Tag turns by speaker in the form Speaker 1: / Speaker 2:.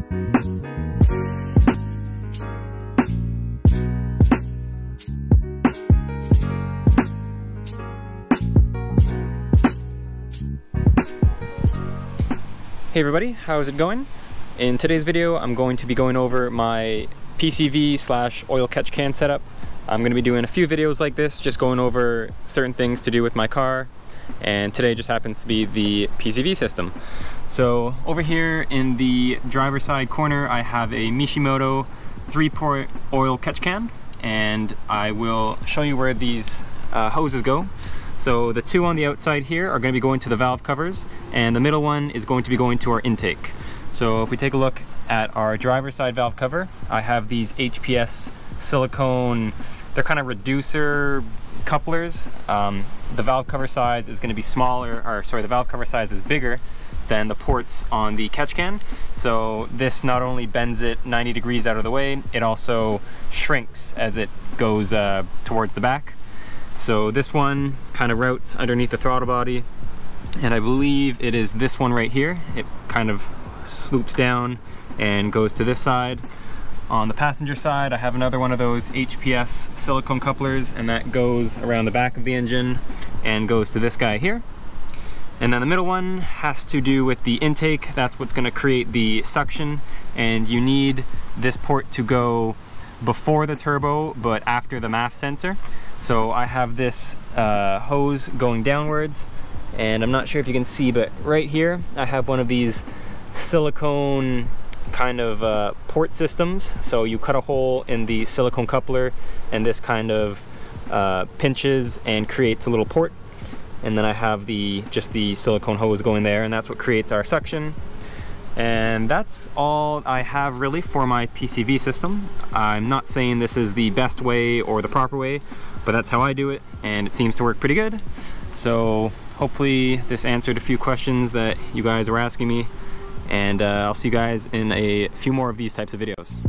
Speaker 1: Hey everybody, how's it going? In today's video, I'm going to be going over my PCV / oil catch can setup. I'm going to be doing a few videos like this, just going over certain things to do with my car, and today just happens to be the PCV system. So over here in the driver's side corner, I have a Mishimoto 3-port oil catch can, and I will show you where these hoses go. So the two on the outside here are going to be going to the valve covers, and the middle one is going to be going to our intake. So if we take a look at our driver's side valve cover, I have these HPS silicone, they're kind of reducer couplers. The valve cover size is going to be smaller, or sorry, the valve cover size is bigger than the ports on the catch can. So this not only bends it 90 degrees out of the way, it also shrinks as it goes towards the back. So this one kind of routes underneath the throttle body, and I believe it is this one right here. It kind of sloops down and goes to this side. On the passenger side, I have another one of those HPS silicone couplers, and that goes around the back of the engine and goes to this guy here. And then the middle one has to do with the intake. That's what's going to create the suction, and you need this port to go before the turbo but after the MAF sensor. So I have this hose going downwards, and I'm not sure if you can see, but right here I have one of these silicone kind of port systems. So you cut a hole in the silicone coupler, and this kind of pinches and creates a little port. And then I have just the silicone hose going there, and that's what creates our suction. And that's all I have really for my PCV system. I'm not saying this is the best way or the proper way, but that's how I do it, and it seems to work pretty good. So hopefully this answered a few questions that you guys were asking me, and I'll see you guys in a few more of these types of videos.